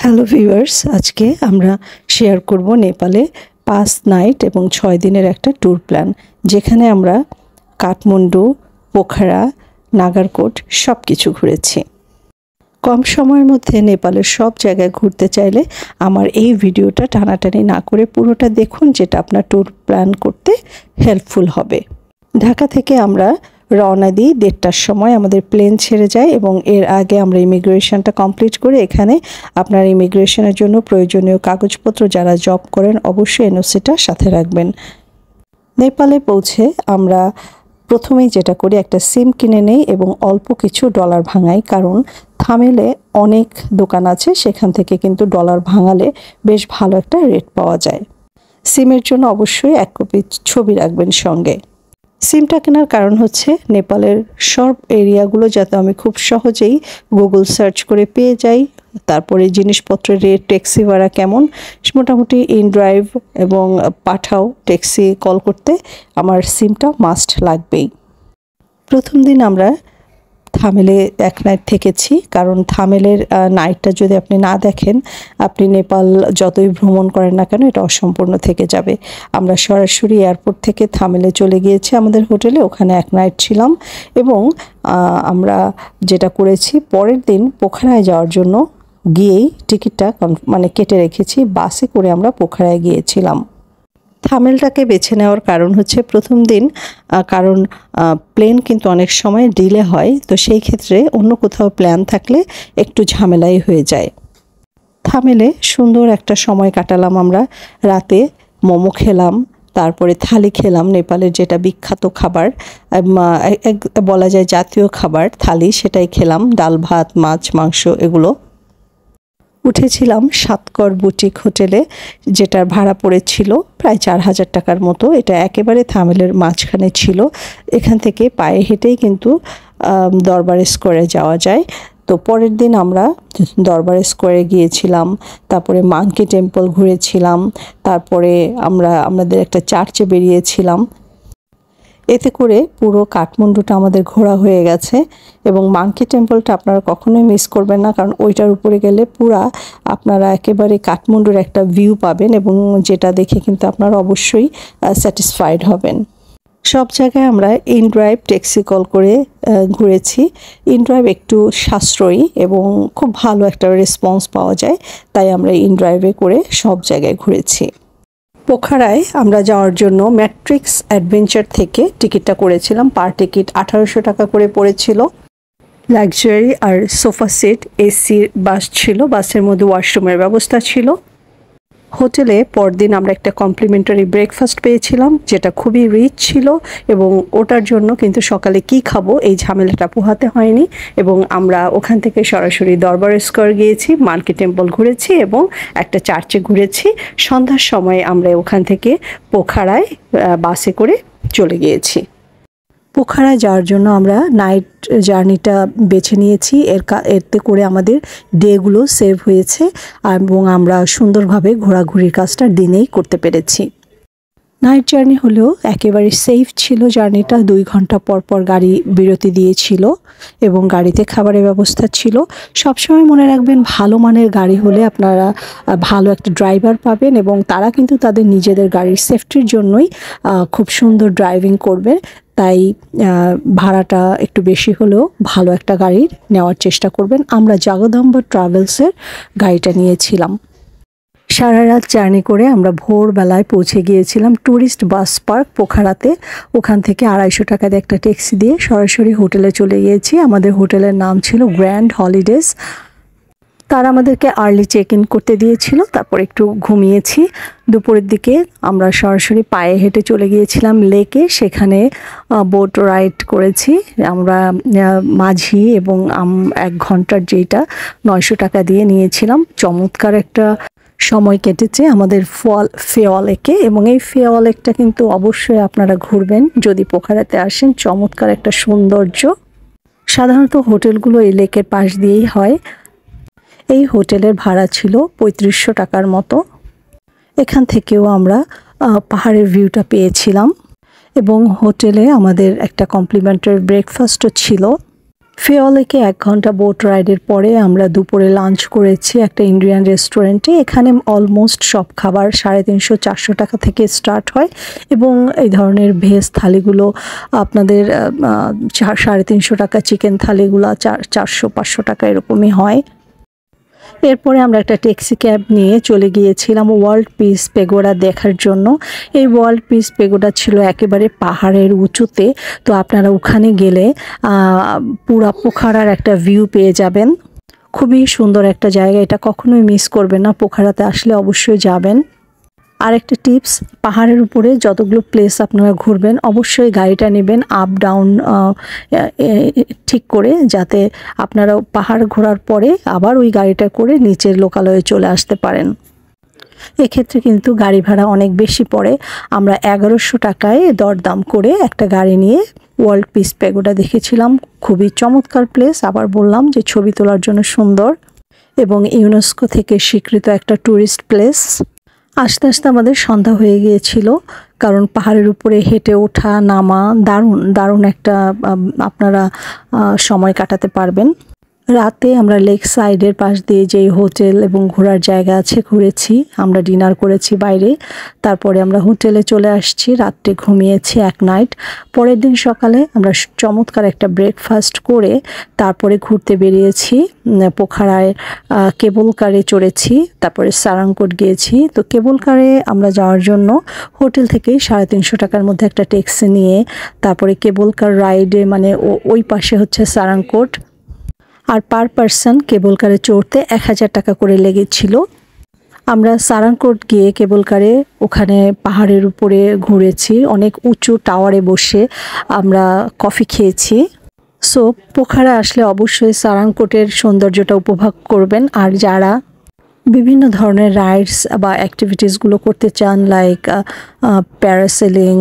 Hello viewers, আজকে আমরা share করব নেপালে 5 নাইট এবং 6 দিনের একটা ট্যুর প্ল্যান, যেখানে আমরা কাঠমান্ডু, পোখরা, নাগারকোট সব কিছু ঘুরেছি। কম সময়ের মধ্যে নেপালের সব জায়গায় ঘুরতে চাইলে আমার এই ভিডিওটা টানাটানি না করে পুরোটা দেখুন, যেটা আপনার ট্যুর প্ল্যান করতে হেল্পফুল হবে। ঢাকা থেকে আমরা রওনা দিই 1:30টার সময়। আমাদের প্লেন ছেড়ে যায় এবং এর আগে আমরা ইমিগ্রেশনটা কমপ্লিট করে এখানে আপনার ইমিগ্রেশনের জন্য প্রয়োজনীয় কাগজপত্র, যারা জব করেন অবশ্যই এনওসিটা সাথে রাখবেন। নেপালে পৌঁছে আমরা প্রথমেই যেটা করি, একটা সিম কিনে নেই এবং অল্প কিছু ডলার ভাঙাই, কারণ থামেলে অনেক দোকান আছে, সেখান থেকে কিন্তু ডলার ভাঙালে বেশ ভালো একটা রেট পাওয়া যায়। সিমের জন্য অবশ্যই 1 কপি ছবি রাখবেন সঙ্গে। সিমটা কেনার কারণ হচ্ছে নেপালের সব এরিয়াগুলো যাতে আমি খুব সহজেই গুগল সার্চ করে পেয়ে যাই, তারপরে জিনিসপত্রের রেট, ট্যাক্সি ভাড়া কেমন, মোটামুটি ইনড্রাইভ এবং পাঠাও ট্যাক্সি কল করতে আমার সিমটা মাস্ট লাগবেই। প্রথম দিন আমরা থামেলে 1 নাইট থেকেছি, কারণ থামেলের নাইটটা যদি আপনি না দেখেন, আপনি নেপাল যতই ভ্রমণ করেন না কেন এটা অসম্পূর্ণ থেকে যাবে। আমরা সরাসরি এয়ারপোর্ট থেকে থামেলে চলে গিয়েছি আমাদের হোটেলে, ওখানে 1 নাইট ছিলাম এবং আমরা যেটা করেছি, পরের দিন পোখরায় যাওয়ার জন্য গিয়েই টিকিটটা কেটে রেখেছি। বাসে করে আমরা পোখরায় গিয়েছিলাম। থামেলটাকে বেছে নেওয়ার কারণ হচ্ছে, প্রথম দিন কারণ প্লেন কিন্তু অনেক সময় ডিলে হয়, তো সেই ক্ষেত্রে অন্য কোথাও প্ল্যান থাকলে একটু ঝামেলাই হয়ে যায়। থামেলে সুন্দর একটা সময় কাটালাম আমরা। রাতে মোমো খেলাম, তারপরে থালি খেলাম, নেপালের যেটা বিখ্যাত খাবার, বলা যায় জাতীয় খাবার থালি, সেটাই খেলাম। ডাল ভাত, মাছ, মাংস এগুলো। উঠেছিলাম সাতকর বুটিক হোটেলে, যেটার ভাড়া পড়েছিল প্রায় 4000 টাকার মতো। এটা একেবারে থামেলের মাঝখানে ছিল। এখান থেকে পায়ে হেঁটেই কিন্তু দরবার স্কোয়ারে যাওয়া যায়। তো পরের দিন আমরা দরবার স্কোয়ারে গিয়েছিলাম, তারপরে মাঙ্কি টেম্পল ঘুরেছিলাম, তারপরে আমাদের একটা চার্চে বেরিয়েছিলাম। এতে করে পুরো কাঠমান্ডুটা আমাদের ঘোরা হয়ে গেছে। এবং মাঙ্কি টেম্পলটা আপনারা কখনোই মিস করবেন না, কারণ ওইটার উপরে গেলে আপনারা একেবারে কাঠমান্ডুর একটা ভিউ পাবেন, এবং যেটা দেখে কিন্তু আপনারা অবশ্যই স্যাটিসফাইড হবেন। সব জায়গায় আমরা ইনড্রাইভ ট্যাক্সি কল করে ঘুরেছি। ইনড্রাইভ একটু সাশ্রয়ী এবং খুব ভালো একটা রেসপন্স পাওয়া যায়, তাই আমরা ইনড্রাইভে করে সব জায়গায় ঘুরেছি। পোখরায় আমরা যাওয়ার জন্য ম্যাট্রিক্স অ্যাডভেঞ্চার থেকে টিকিটটা করেছিলাম। পার টিকিট 1800 টাকা করে পড়েছিল। লাক্সারি আর সোফা সেট, এসি বাস ছিল, বাসের মধ্যে ওয়াশরুমের ব্যবস্থা ছিল। হোটেলে পরদিন আমরা একটা কমপ্লিমেন্টারি ব্রেকফাস্ট পেয়েছিলাম, যেটা খুবই রিচ ছিল, এবং ওটার জন্য কিন্তু সকালে কি খাবো এই ঝামেলাটা পোহাতে হয়নি। এবং আমরা ওখান থেকে সরাসরি দরবার স্কোয়ার গিয়েছি, মাঙ্কি টেম্পল ঘুরেছি এবং একটা চার্চে ঘুরেছি। সন্ধ্যার সময় আমরা ওখান থেকে পোখরায় বাসে করে চলে গিয়েছি। পোখরায় যাওয়ার জন্য আমরা নাইট জার্নিটা বেছে নিয়েছি। এতে করে আমাদের ডেগুলো সেভ হয়েছে এবং আমরা সুন্দরভাবে ঘোরাঘুরির কাজটা দিনেই করতে পেরেছি। নাইট জার্নি হলেও একেবারে সেফ ছিল জার্নিটা। 2 ঘন্টা পর পর গাড়ি বিরতি দিয়েছিল এবং গাড়িতে খাবারের ব্যবস্থা ছিল। সবসময় মনে রাখবেন, ভালো মানের গাড়ি হলে আপনারা ভালো একটা ড্রাইভার পাবেন, এবং তারা কিন্তু তাদের নিজেদের গাড়ির সেফটির জন্যই খুব সুন্দর ড্রাইভিং করবে। তাই ভাড়াটা একটু বেশি হলেও ভালো একটা গাড়ি নেওয়ার চেষ্টা করবেন। আমরা জগদম্বা ট্রাভেলসের গাড়িটা নিয়েছিলাম। সারা রাত জার্নি করে আমরা ভোরবেলায় পৌঁছে গিয়েছিলাম ট্যুরিস্ট বাস পার্ক পোখরাতে। ওখান থেকে 250 টাকা দিয়ে একটা ট্যাক্সি দিয়ে সরাসরি হোটেলে চলে গিয়েছি। আমাদের হোটেলের নাম ছিল গ্র্যান্ড হলিডেজ। তারা আমাদেরকে আর্লি চেক ইন করতে দিয়েছিল, তারপর একটু ঘুমিয়েছি। দুপুরের দিকে আমরা সরাসরি পায়ে হেঁটে চলে গিয়েছিলাম লেকে, সেখানে বোট রাইড করেছি আমরা। মাঝি এবং 1 ঘন্টার যেটা 900 টাকা দিয়ে নিয়েছিলাম। চমৎকার একটা সময় কেটেছে আমাদের ফেওয়া লেকে, এবং এই ফেওয়া লেকটা কিন্তু অবশ্যই আপনারা ঘুরবেন যদি পোখরাতে আসেন। চমৎকার একটা সৌন্দর্য। সাধারণত হোটেলগুলো এই লেকের পাশ দিয়েই হয়। এই হোটেলের ভাড়া ছিল 3500 টাকার মতো। এখান থেকেও আমরা পাহাড়ের ভিউটা পেয়েছিলাম, এবং হোটেলে আমাদের একটা কমপ্লিমেন্টারি ব্রেকফাস্টও ছিল। ফেওয়ালেকে 1 ঘন্টা বোট রাইডের পরে আমরা দুপুরে লাঞ্চ করেছি একটা ইন্ডিয়ান রেস্টুরেন্টে। এখানে অলমোস্ট সব খাবার 350-400 টাকা থেকে স্টার্ট হয় এবং এই ধরনের ভেজ থালিগুলো আপনাদের 350 টাকা, চিকেন থালিগুলো 400-500 টাকা এরকমই হয়। এরপরে আমরা একটা ট্যাক্সি ক্যাব নিয়ে চলে গিয়েছিলাম ওয়ার্ল্ড পিস পেগোডা দেখার জন্য। এই ওয়ার্ল্ড পিস পেগোডা ছিল একেবারে পাহাড়ের উঁচুতে। তো আপনারা ওখানে গেলে পুরা পোখারার একটা ভিউ পেয়ে যাবেন। খুবই সুন্দর একটা জায়গা, এটা কখনোই মিস করবেন না, পোখারাতে আসলে অবশ্যই যাবেন। আরেকটা টিপস, পাহাড়ের উপরে যতগুলো প্লেস আপনারা ঘুরবেন অবশ্যই গাড়িটা নেবেন আপ ডাউন ঠিক করে, যাতে আপনারা পাহাড় ঘোরার পরে আবার ওই গাড়িটা করে নিচের লোকালয়ে চলে আসতে পারেন। এক্ষেত্রে কিন্তু গাড়ি ভাড়া অনেক বেশি পড়ে। আমরা 1100 টাকায় দরদাম করে একটা গাড়ি নিয়ে ওয়ার্ল্ড পিস পেগোডা দেখেছিলাম। খুবই চমৎকার প্লেস, আবার বললাম যে ছবি তোলার জন্য সুন্দর এবং ইউনেস্কো থেকে স্বীকৃত একটা ট্যুরিস্ট প্লেস। আস্তে আস্তে আমাদের সন্ধ্যা হয়ে গিয়েছিল, কারণ পাহাড়ের উপরে হেঁটে ওঠা নামা দারুণ একটা আপনারা সময় কাটাতে পারবেন। রাতে আমরা লেক সাইডের পাশ দিয়ে যেই হোটেল এবং ঘোরার জায়গা আছে ঘুরেছি। আমরা ডিনার করেছি বাইরে, তারপরে আমরা হোটেলে চলে আসছি, রাত্রে ঘুমিয়েছি 1 নাইট। পরের দিন সকালে আমরা চমৎকার একটা ব্রেকফাস্ট করে তারপরে ঘুরতে বেরিয়েছি। পোখারায় কেবল কারে চড়েছি, তারপরে সারাংকোট গিয়েছি। তো কেবল কারে আমরা যাওয়ার জন্য হোটেল থেকেই 350 টাকার মধ্যে একটা ট্যাক্সি নিয়ে তারপরে কেবল কার রাইডে, মানে ওই পাশে হচ্ছে সারাংকোট, আর পার পারসন কেবল কারে চড়তে 1000 টাকা করে লেগেছিল। আমরা সারাংকোট গিয়ে কেবল কারে ওখানে পাহাড়ের উপরে ঘুরেছি, অনেক উঁচু টাওয়ারে বসে আমরা কফি খেয়েছি। সো পোখারা আসলে অবশ্যই সারাংকোটের সৌন্দর্যটা উপভোগ করবেন। আর যারা বিভিন্ন ধরনের রাইডস বা অ্যাক্টিভিটিসগুলো করতে চান, লাইক প্যারাসেলিং,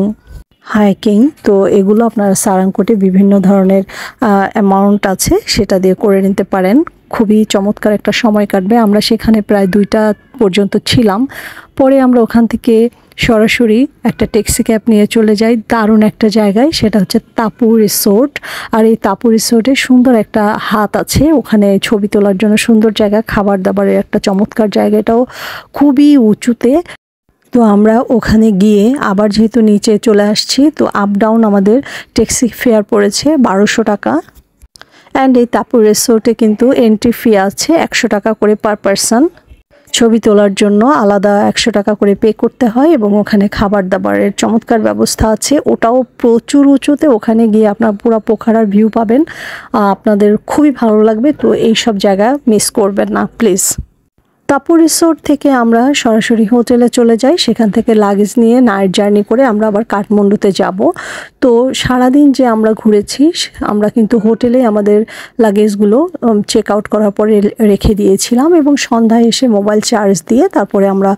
হাইকিং, তো এগুলো আপনারা সারাংকোটে বিভিন্ন ধরনের অ্যামাউন্ট আছে, সেটা দিয়ে করে নিতে পারেন। খুবই চমৎকার একটা সময় কাটবে। আমরা সেখানে প্রায় 2টা পর্যন্ত ছিলাম। পরে আমরা ওখান থেকে সরাসরি একটা ট্যাক্সি ক্যাব নিয়ে চলে যাই দারুণ একটা জায়গায়, সেটা হচ্ছে তাপু রিসোর্ট। আর এই তাপু রিসোর্টে সুন্দর একটা হাত আছে, ওখানে ছবি তোলার জন্য সুন্দর জায়গা, খাবার দাবারের একটা চমৎকার জায়গা, এটাও খুবই উঁচুতে। তো আমরা ওখানে গিয়ে আবার যেহেতু নিচে চলে আসছি, তো আপ ডাউন আমাদের ট্যাক্সি ফেয়ার পড়েছে 1200 টাকা। অ্যান্ড এই তাপু রিসোর্টে কিন্তু এন্ট্রি ফি আছে 100 টাকা করে পার পারসন। ছবি তোলার জন্য আলাদা 100 টাকা করে পে করতে হয় এবং ওখানে খাবার দাবারের চমৎকার ব্যবস্থা আছে, ওটাও প্রচুর উঁচুতে। ওখানে গিয়ে আপনার পুরো পোখারার ভিউ পাবেন, আপনাদের খুবই ভালো লাগবে। তো এই সব জায়গা মিস করবেন না প্লিজ। তাপু রিসোর্ট থেকে আমরা সরাসরি হোটেলে চলে যাই, সেখান থেকে লাগেজ নিয়ে নাইট জার্নি করে আমরা আবার কাঠমান্ডুতে যাব। তো সারাদিন যে আমরা ঘুরেছি, আমরা কিন্তু হোটেলে আমাদের লাগেজগুলো চেক আউট করার পরে রেখে দিয়েছিলাম এবং সন্ধ্যায় এসে মোবাইল চার্জ দিয়ে তারপরে আমরা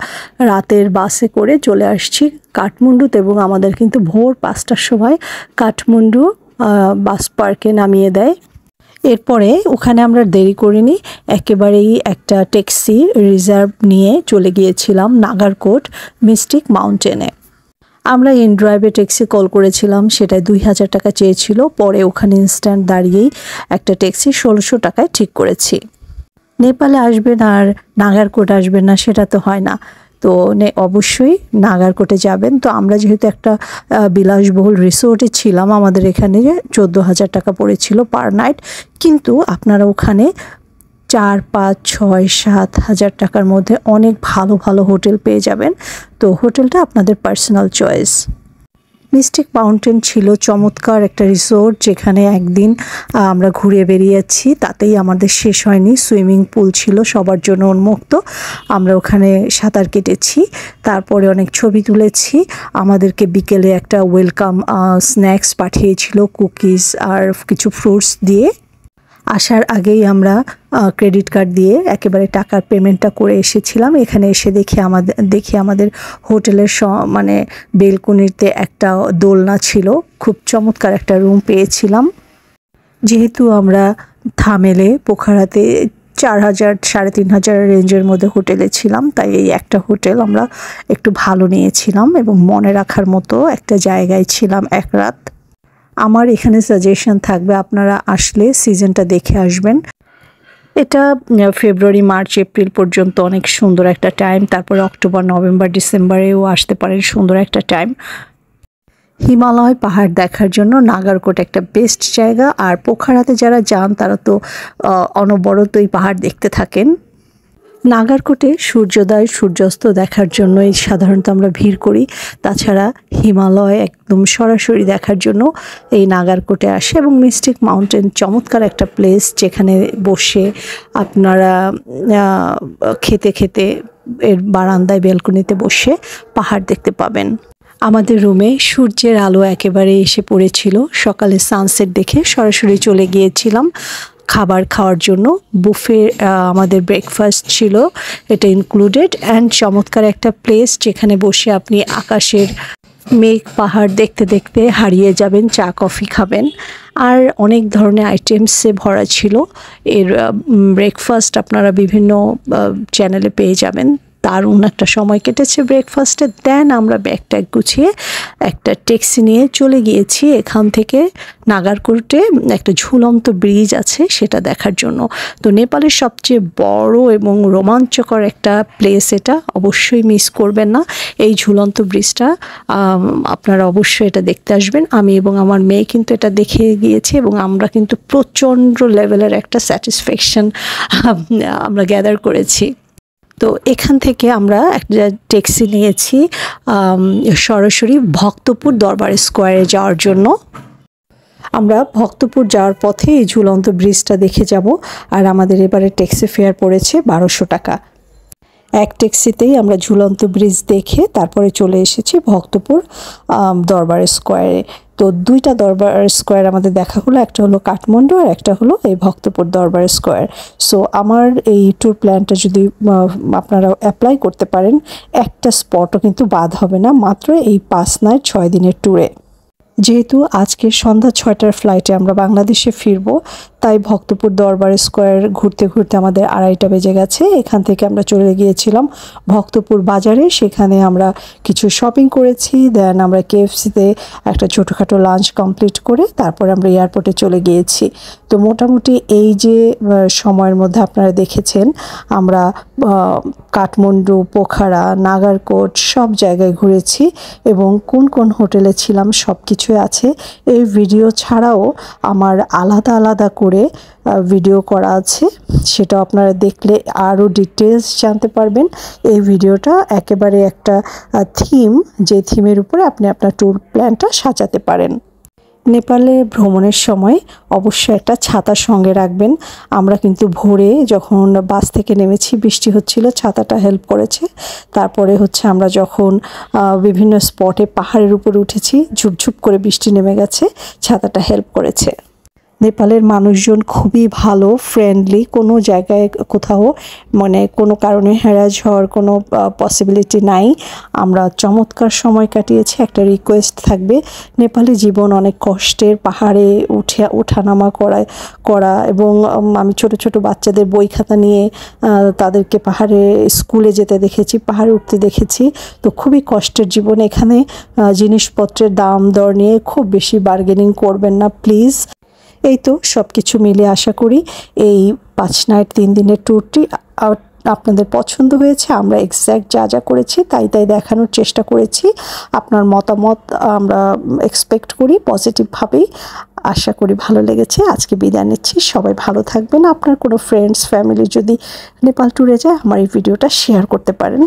রাতের বাসে করে চলে আসছি কাঠমান্ডুতে। এবং আমাদের কিন্তু ভোর 5টার সময় কাঠমান্ডু বাস পার্কে নামিয়ে দেয়। এরপরে ওখানে আমরা দেরি করিনি, একেবারেই একটা ট্যাক্সি রিজার্ভ নিয়ে চলে গিয়েছিলাম নাগারকোট মিস্টিক মাউন্টেনে। আমরা ইন ড্রাইভে ট্যাক্সি কল করেছিলাম, সেটায় 2000 টাকা চেয়েছিল। পরে ওখানে ইনস্ট্যান্ট দাঁড়িয়েই একটা ট্যাক্সি 1600 টাকায় ঠিক করেছি। নেপালে আসবেন আর নাগারকোট আসবেন না, সেটা তো হয় না। তো অবশ্যই নাগারকোটে যাবেন। তো আমরা যেহেতু একটা বিলাসবহুল রিসোর্টে ছিলাম, আমাদের এখানে 14,000 টাকা পড়েছিল পার নাইট, কিন্তু আপনারা ওখানে 4, 5, 6, 7,000 টাকার মধ্যে অনেক ভালো ভালো হোটেল পেয়ে যাবেন। তো হোটেলটা আপনাদের পার্সোনাল চয়েস। মিস্টিক মাউন্টেন ছিল চমৎকার একটা রিসোর্ট, যেখানে একদিন আমরা ঘুরে বেরিয়েছি, তাতেই আমাদের শেষ হয়নি। সুইমিং পুল ছিল সবার জন্য উন্মুক্ত, আমরা ওখানে সাঁতার কেটেছি, তারপরে অনেক ছবি তুলেছি। আমাদেরকে বিকেলে একটা ওয়েলকাম স্ন্যাক্স পাঠিয়েছিল, কুকিজ আর কিছু ফ্রুটস দিয়ে। আসার আগেই আমরা ক্রেডিট কার্ড দিয়ে একেবারে টাকার পেমেন্টটা করে এসেছিলাম। এখানে এসে দেখি আমাদের হোটেলের মানে বেলকনিতে একটা দোলনা ছিল, খুব চমৎকার একটা রুম পেয়েছিলাম। যেহেতু আমরা থামেলে পোখারাতে 4000, 3500 রেঞ্জের মধ্যে হোটেলে ছিলাম, তাই এই একটা হোটেল আমরা একটু ভালো নিয়েছিলাম এবং মনে রাখার মতো একটা জায়গায় ছিলাম 1 রাত। আমার এখানে সাজেশন থাকবে আপনারা আসলে সিজনটা দেখে আসবেন। এটা ফেব্রুয়ারি, মার্চ, এপ্রিল পর্যন্ত অনেক সুন্দর একটা টাইম। তারপরে অক্টোবর, নভেম্বর, ডিসেম্বরেও আসতে পারেন, সুন্দর একটা টাইম। হিমালয় পাহাড় দেখার জন্য নাগারকোট একটা বেস্ট জায়গা। আর পোখারাতে যারা যান তারা তো অনবরত এই পাহাড় দেখতে থাকেন। নাগারকোটে সূর্যোদয় সূর্যাস্ত দেখার জন্যই সাধারণত আমরা ভিড় করি। তাছাড়া হিমালয় একদম সরাসরি দেখার জন্য এই নাগারকোটে আসে। এবং মিস্টিক মাউন্টেন চমৎকার একটা প্লেস, যেখানে বসে আপনারা খেতে খেতে এর বারান্দায় ব্যালকনিতে বসে পাহাড় দেখতে পাবেন। আমাদের রুমে সূর্যের আলো একেবারে এসে পড়েছিল। সকালে সানসেট দেখে সরাসরি চলে গিয়েছিলাম খাবার খাওয়ার জন্য। বুফে আমাদের ব্রেকফাস্ট ছিল, এটা ইনক্লুডেড। অ্যান্ড চমৎকার একটা প্লেস, যেখানে বসে আপনি আকাশের মেঘ পাহাড় দেখতে দেখতে হারিয়ে যাবেন, চা কফি খাবেন। আর অনেক ধরনের আইটেমসে ভরা ছিল। এর ব্রেকফাস্ট আপনারা বিভিন্ন চ্যানেলে পেয়ে যাবেন। দারুণ একটা সময় কেটেছে ব্রেকফাস্টে। দেন আমরা ব্যাগ ট্যাগ গুছিয়ে একটা ট্যাক্সি নিয়ে চলে গিয়েছি এখান থেকে নাগারকোটে। একটা ঝুলন্ত ব্রিজ আছে, সেটা দেখার জন্য। তো নেপালের সবচেয়ে বড় এবং রোমাঞ্চকর একটা প্লেস এটা, অবশ্যই মিস করবেন না। এই ঝুলন্ত ব্রিজটা আপনারা অবশ্যই এটা দেখতে আসবেন। আমি এবং আমার মেয়ে কিন্তু এটা দেখে গিয়েছি এবং আমরা কিন্তু প্রচণ্ড লেভেলের একটা স্যাটিসফ্যাকশন আমরা গ্যাদার করেছি। তো এখান থেকে আমরা একটা ট্যাক্সি নিয়েছি সরাসরি ভক্তপুর দরবার স্কোয়ারে যাওয়ার জন্য। আমরা ভক্তপুর যাওয়ার পথে এই ঝুলন্ত ব্রিজটা দেখে যাব। আর আমাদের এবারে ট্যাক্সি ফেয়ার পড়েছে 1200 টাকা। এক ট্যাক্সিতেই আমরা ঝুলন্ত ব্রিজ দেখে তারপরে চলে এসেছি ভক্তপুর দরবার স্কোয়ারে। তো দুইটা দরবার স্কোয়ার আমাদের দেখা হলো, একটা হলো কাঠমান্ডু আর একটা হলো এই ভক্তপুর দরবার স্কোয়ার। সো আমার এই ট্যুর প্ল্যানটা যদি আপনারা অ্যাপ্লাই করতে পারেন, একটা স্পটও কিন্তু বাদ হবে না, মাত্র এই 5 নাইট 6 দিনের ট্যুরে। যেহেতু আজকে সন্ধ্যা 6টার ফ্লাইটে আমরা বাংলাদেশে ফিরব, তাই ভক্তপুর দরবার স্কোয়ার ঘুরতে ঘুরতে আমাদের 2:30 বেজে গেছে। এখান থেকে আমরা চলে গিয়েছিলাম ভক্তপুর বাজারে, সেখানে আমরা কিছু শপিং করেছি। দেন আমরা কেএফসিতে একটা ছোটোখাটো লাঞ্চ কমপ্লিট করে তারপরে আমরা এয়ারপোর্টে চলে গিয়েছি। তো মোটামুটি এই যে সময়ের মধ্যে আপনারা দেখেছেন, আমরা কাঠমান্ডু, পোখারা, নাগারকোট সব জায়গায় ঘুরেছি এবং কোন কোন হোটেলে ছিলাম সব কিছুই আছে। এই ভিডিও ছাড়াও আমার আলাদা আলাদা করে ভিডিও করা আছে, সেটা আপনারা দেখলে আরও ডিটেলস জানতে পারবেন। এই ভিডিওটা একেবারে একটা থিম, যে থিমের উপরে আপনি আপনার ট্যুর প্ল্যানটা সাজাতে পারেন। নেপালে ভ্রমণের সময় অবশ্যই একটা ছাতা সঙ্গে রাখবেন। আমরা কিন্তু ভোরে যখন বাস থেকে নেমেছি বৃষ্টি হচ্ছিল, ছাতাটা হেল্প করেছে। তারপরে হচ্ছে আমরা যখন বিভিন্ন স্পটে পাহাড়ের উপরে উঠেছি, ঝুপঝুপ করে বৃষ্টি নেমে গেছে, ছাতাটা হেল্প করেছে। নেপালের মানুষজন খুবই ভালো, ফ্রেন্ডলি। কোনো জায়গায় কোথাও কোনো কারণে হ্যারাস হওয়ার কোনো পসিবিলিটি নাই। আমরা চমৎকার সময় কাটিয়েছি। একটা রিকোয়েস্ট থাকবে, নেপালি জীবন অনেক কষ্টের। পাহাড়ে ওঠানামা করা এবং আমি ছোট ছোট বাচ্চাদের বই খাতা নিয়ে তাদেরকে পাহাড়ে স্কুলে যেতে দেখেছি, পাহাড়ে উঠতে দেখেছি। তো খুবই কষ্টের জীবন। এখানে জিনিসপত্রের দাম দর নিয়ে খুব বেশি বার্গেনিং করবেন না প্লিজ। এই তো সব কিছু মিলে আশা করি এই 5 নাইট 3 দিনের ট্যুরটি আপনাদের পছন্দ হয়েছে। আমরা এক্স্যাক্ট যা যা করেছি তাই দেখানোর চেষ্টা করেছি। আপনার মতামত আমরা এক্সপেক্ট করি পজিটিভভাবেই। আশা করি ভালো লেগেছে। আজকে বিদায় নিচ্ছি, সবাই ভালো থাকবেন। আপনার কোনো ফ্রেন্ডস ফ্যামিলি যদি নেপাল ট্যুরে যায়, আমার এই ভিডিওটা শেয়ার করতে পারেন,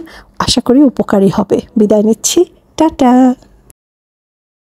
আশা করি উপকারী হবে। বিদায় নিচ্ছি, টাটা।